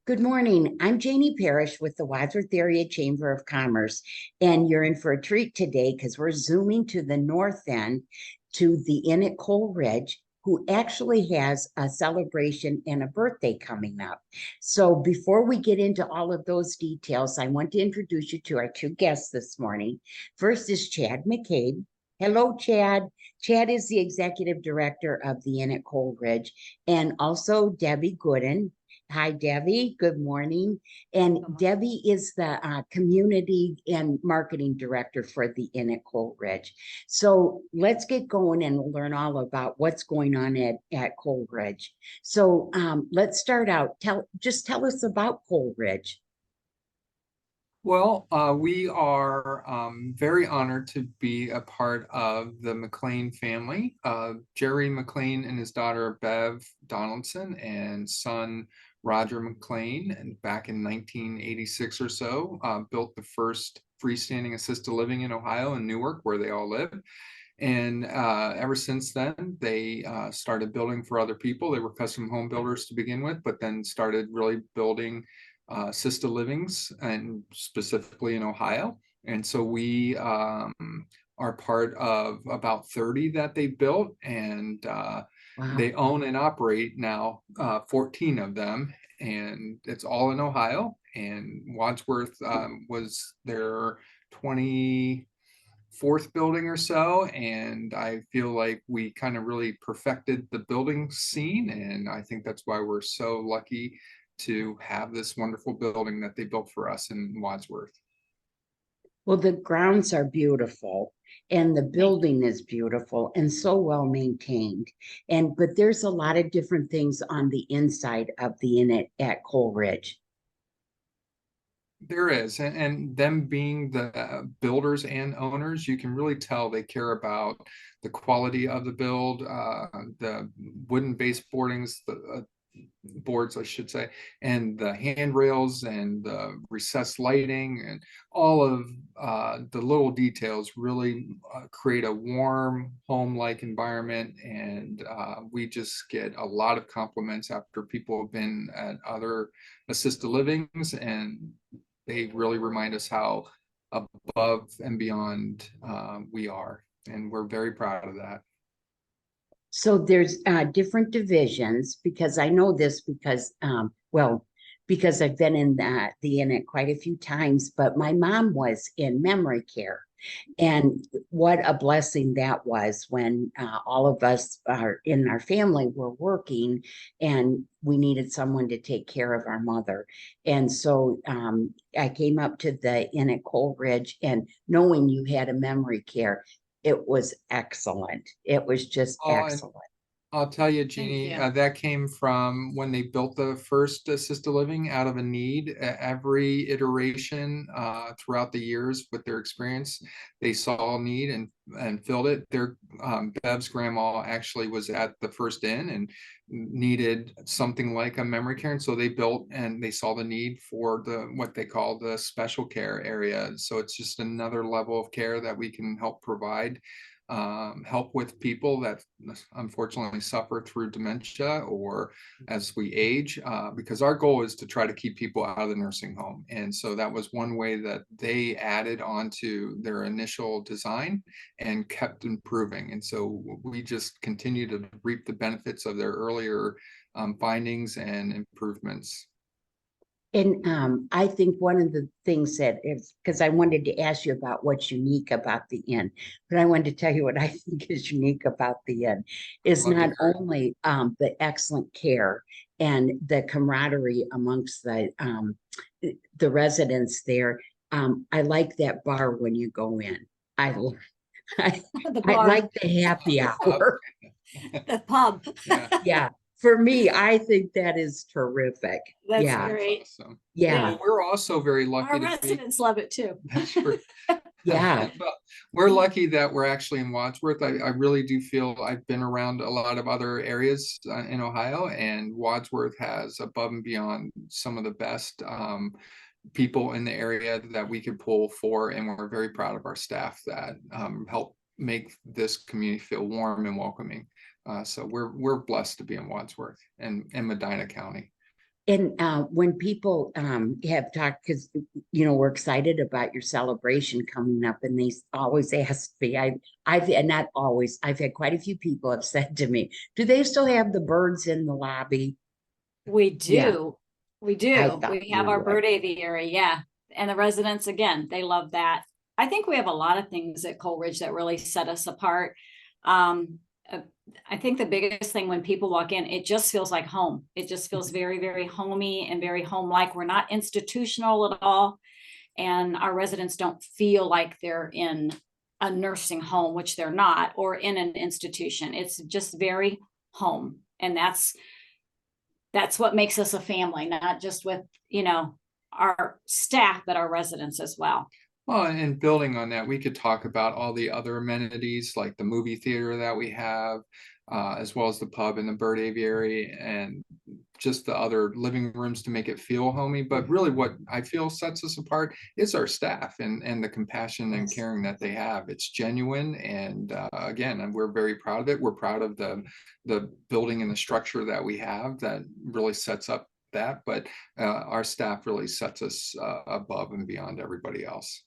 Good morning. I'm Janie Parrish with the Wadsworth Area Chamber of Commerce, and you're in for a treat today because we're zooming to the north end to the Inn at CoalRidge, who actually has a celebration and a birthday coming up. So before we get into all of those details, I want to introduce you to our two guests this morning. First is Chad McCabe. Hello, Chad. Chad is the executive director of the Inn at CoalRidge, and also Debbie Gooden. Hi, Debbie. Good morning. And Debbie is the community and marketing director for the Inn at CoalRidge. So let's get going and learn all about what's going on at CoalRidge. So let's start out. Tell us about CoalRidge. Well, we are very honored to be a part of the McLean family. Jerry McLean and his daughter Bev Donaldson and son Roger McLean, and back in 1986 or so, built the first freestanding assisted living in Ohio, in Newark, where they all live. And ever since then, they started building for other people. They were custom home builders to begin with, but then started really building assisted livings, and specifically in Ohio. And so we are part of about 30 that they built, and Wow. they own and operate now 14 of them, and it's all in Ohio. And Wadsworth was their 24th building or so, and I feel like we kind of really perfected the building scene, and I think that's why we're so lucky to have this wonderful building that they built for us in Wadsworth. Well, the grounds are beautiful and the building is beautiful and so well maintained. But there's a lot of different things on the inside of the inn at CoalRidge. There is, and them being the builders and owners, you can really tell they care about the quality of the build, the wooden baseboardings, the boards, I should say, and the handrails and the recessed lighting, and all of the little details really create a warm, home-like environment. And we just get a lot of compliments after people have been at other assisted livings, and they really remind us how above and beyond we are. And we're very proud of that. So there's different divisions because I know this because I've been in the inn at quite a few times, but my mom was in memory care. And what a blessing that was when all of us are in our family were working and we needed someone to take care of our mother. And so I came up to the inn at CoalRidge, and knowing you had a memory care, it was excellent. It was just excellent. I'll tell you, Jeannie, that came from when they built the first assisted living out of a need. Every iteration throughout the years with their experience, they saw a need and filled it. Their Bev's grandma actually was at the first inn and needed something like a memory care, and so they built, and they saw the need for what they call the special care area. So it's just another level of care that we can help provide, help with people that unfortunately suffer through dementia or as we age, because our goal is to try to keep people out of the nursing home. And so that was one way that they added onto their initial design and kept improving. And so we just continue to reap the benefits of their earlier findings and improvements. And I think one of the things that is, because I wanted to ask you about what's unique about the inn, but I wanted to tell you what I think is unique about the inn is not only the excellent care and the camaraderie amongst the residents there. I like that bar when you go in. I like the happy hour. The pub. Yeah. For me, I think that is terrific. That's great. Awesome. Yeah. We're also very lucky. Our residents love it too. That's true. Yeah. But we're lucky that we're actually in Wadsworth. I really do feel I've been around a lot of other areas in Ohio, and Wadsworth has above and beyond some of the best people in the area that we could pull for, and we're very proud of our staff that help make this community feel warm and welcoming. So we're blessed to be in Wadsworth and Medina County. And when people have talked, because we're excited about your celebration coming up, and they always ask me, I've and not always, I've had quite a few people have said to me, do they still have the birds in the lobby? We Yeah. do. We I do. thought We have you our would. bird aviary, yeah. And the residents, again, they love that. I think we have a lot of things at CoalRidge that really set us apart. Uh, I think the biggest thing when people walk in, it just feels like home. It just feels very, very homey and very home-like. We're not institutional at all. And our residents don't feel like they're in a nursing home, which they're not, or in an institution. It's just very home. And that's what makes us a family, not just with, our staff, but our residents as well. Well, and building on that, we could talk about all the other amenities like the movie theater that we have, as well as the pub and the bird aviary, and just the other living rooms to make it feel homey. But really what I feel sets us apart is our staff and the compassion and caring that they have. It's genuine. And again, we're very proud of it. We're proud of the building and the structure that we have that really sets up that. But our staff really sets us above and beyond everybody else.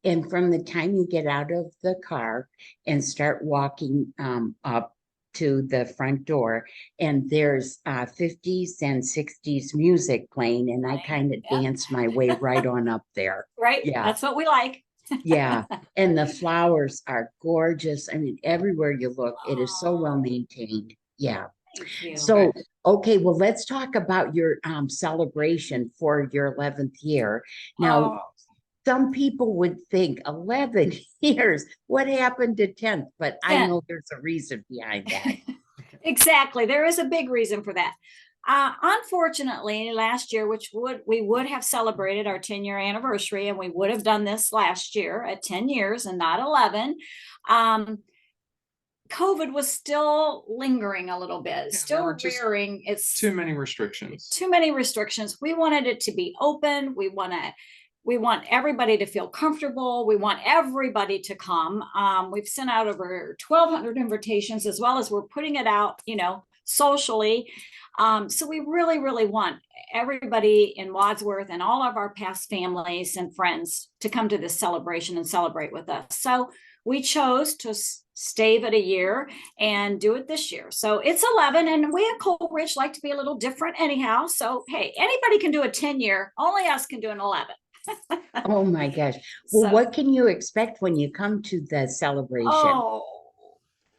And from the time you get out of the car and start walking up to the front door, and there's 50s and 60s music playing, and I kind of Yep. dance my way right on up there. Right? Yeah. That's what we like. Yeah. And the flowers are gorgeous. I mean, everywhere you look, it is so well maintained. Yeah. Thank you. So, okay, well, let's talk about your celebration for your 11th year. Now, some people would think 11 years, what happened to 10th? But I know there's a reason behind that. Exactly. There is a big reason for that. Unfortunately, last year, we would have celebrated our 10-year anniversary, and we would have done this last year at 10 years and not 11. COVID was still lingering a little bit, still rearing. It's too many restrictions. Too many restrictions. We wanted it to be open. We want everybody to feel comfortable. We want everybody to come. We've sent out over 1,200 invitations, as well as we're putting it out, socially. So we really, really want everybody in Wadsworth and all of our past families and friends to come to this celebration and celebrate with us. So we chose to stave at a year and do it this year. So it's 11, and we at CoalRidge like to be a little different anyhow. So, hey, anybody can do a 10-year, only us can do an 11. Oh my gosh. Well, what can you expect when you come to the celebration? Oh,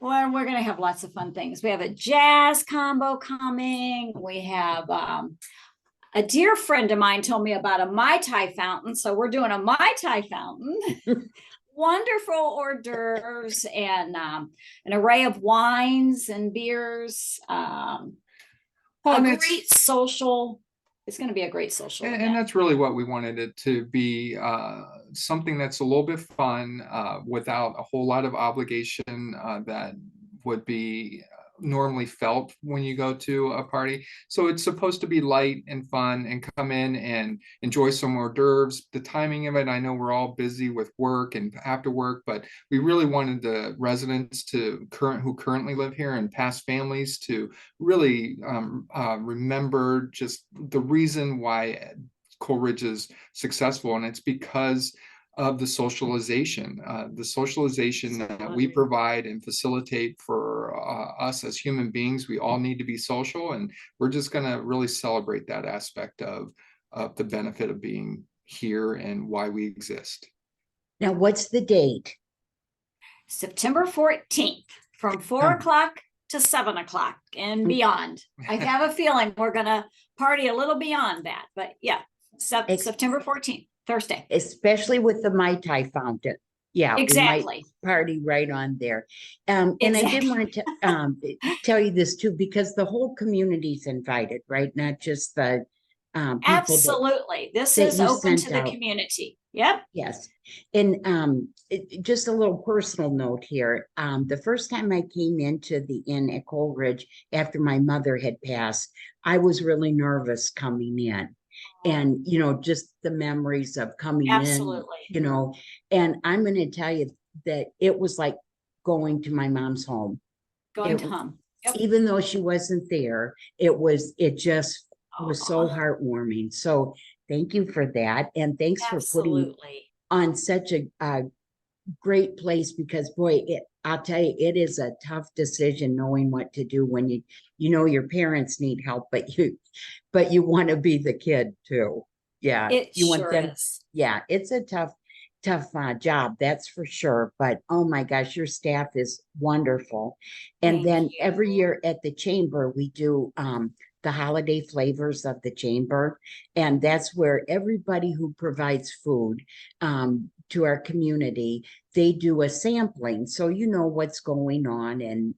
well, we're going to have lots of fun things. We have a jazz combo coming. We have a dear friend of mine told me about a Mai Tai fountain. So we're doing a Mai Tai fountain. Wonderful hors d'oeuvres and an array of wines and beers. A great social. It's going to be a great social event. And that's really what we wanted it to be, something that's a little bit fun, without a whole lot of obligation that would be normally felt when you go to a party. So it's supposed to be light and fun and come in and enjoy some hors d'oeuvres. The timing of it, I know we're all busy with work and after work, but we really wanted the residents who currently live here and past families to really remember just the reason why CoalRidge is successful, and it's because of the socialization that we provide and facilitate for us as human beings. We all need to be social, and we're just going to really celebrate that aspect of the benefit of being here and why we exist. Now, what's the date? September 14th from 4 o'clock to 7 o'clock and beyond. I have a feeling we're going to party a little beyond that, but yeah, September 14th. Thursday. Especially with the Mai Tai fountain. Yeah, exactly. We might party right on there. And I did want to tell you this too, because the whole community's invited, right? Not just the people. Absolutely. This is open to the community. Yep. Yes. And just a little personal note here. The first time I came into the inn at CoalRidge after my mother had passed, I was really nervous coming in. And, just the memories of coming in, and I'm going to tell you that it was like going to my mom's home. Going to home. Yep. Even though she wasn't there, it just It was so heartwarming. So thank you for that. And thanks for putting Absolutely. on such a great place, because boy, I'll tell you, it is a tough decision knowing what to do when you know your parents need help, but you want to be the kid too. Yeah. It You want sure them. is. Yeah, it's a tough job, that's for sure. But oh my gosh, your staff is wonderful. And Thank then every you. year at the chamber, we do the holiday flavors of the chamber. And that's where everybody who provides food to our community, they do a sampling. So you know what's going on, and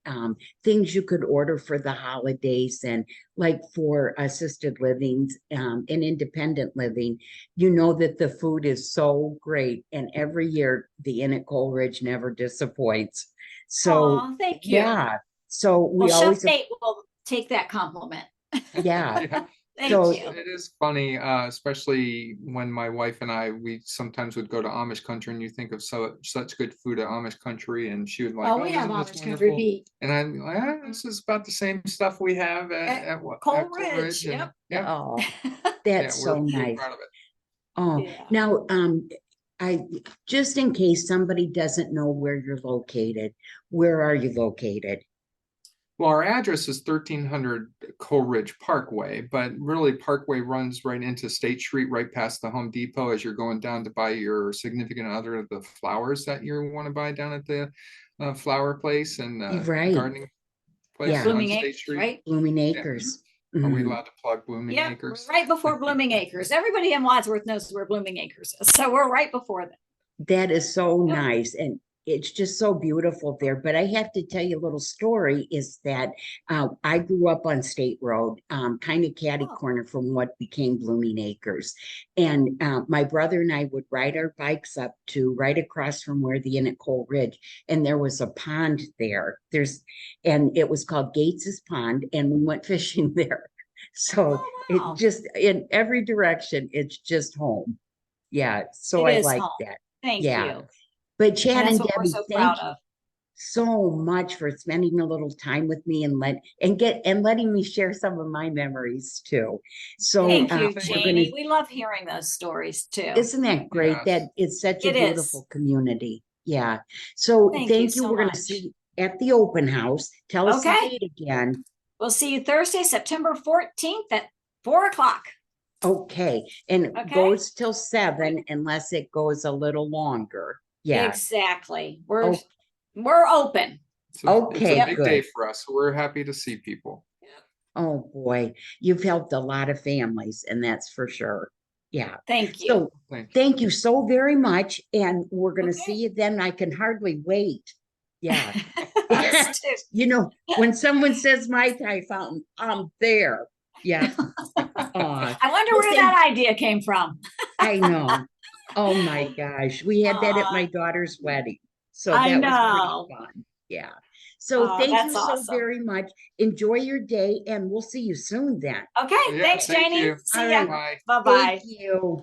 things you could order for the holidays, and like for assisted living and independent living, you know that the food is so great. And every year the Inn at CoalRidge never disappoints. So Oh, thank you. yeah. So Well, we Chef always, Nate will take that compliment. yeah. Yeah. Thank So you. It is funny, especially when my wife and I, we sometimes would go to Amish country, and you think of such good food at Amish country, and she would like, Oh, oh, we have isn't this Amish country wonderful? beef. And I'm like, this is about the same stuff we have at CoalRidge. and Yep. yeah, oh, yeah, that's so we're nice. proud of it. Oh, Yeah. now, I, just in case somebody doesn't know where you're located, where are you located? Well, our address is 1300 CoalRidge Parkway, but really Parkway runs right into State Street, right past the Home Depot as you're going down to buy your significant other the flowers that you want to buy down at the flower place and Right. gardening place Yeah. on Blooming State Acres, Street. right? Blooming Yeah. Acres. Are we Mhm. allowed to plug Blooming Yeah, Acres? right before Blooming Acres. Everybody in Wadsworth knows where Blooming Acres is. So we're right before them. That is so Yep. nice. And it's just so beautiful there. But I have to tell you a little story, is that I grew up on State Road, kind of catty Oh. corner from what became Blooming Acres. And my brother and I would ride our bikes up to right across from where the Inn at CoalRidge, and there was a pond there. And it was called Gates's Pond, and we went fishing there. So Oh, it wow. just, in every direction, it's just home. Yeah. So It I is like home. that. Thank Yeah. you. But Chad And that's and what we're Debbie, so thank proud you of. so much for spending a little time with me and letting me share some of my memories too. So Thank you, thank you. Janie. We love hearing those stories too. isn't that great? Yes. That it's such a It is. beautiful community. Yeah. So Thank thank you you. so We're going to much. see at the open house. Tell us the Okay. date again. We'll see you Thursday, September 14th at 4:00. Okay. And it Okay. goes till 7 unless it goes a little longer. Yeah. Exactly. We're Oh. open. It's Okay, a big day good. for us. So we're happy to see people. Oh boy, you've helped a lot of families, and that's for sure. Yeah. Thank you. So thank you so very much. And we're going to Okay. see you then. I can hardly wait. Yeah. Us too. You know, when someone says Mai Tai fountain, I'm there. Yeah. I wonder well, where that idea came from. I know. Oh my gosh. We had that at my daughter's wedding. So I that was know. pretty fun. Yeah. So thank That's you so awesome. very much. Enjoy your day, and we'll see you soon then. Okay. Yeah, Thanks, thank Janie. you. See All ya. right. Bye. Bye-bye. Thank you.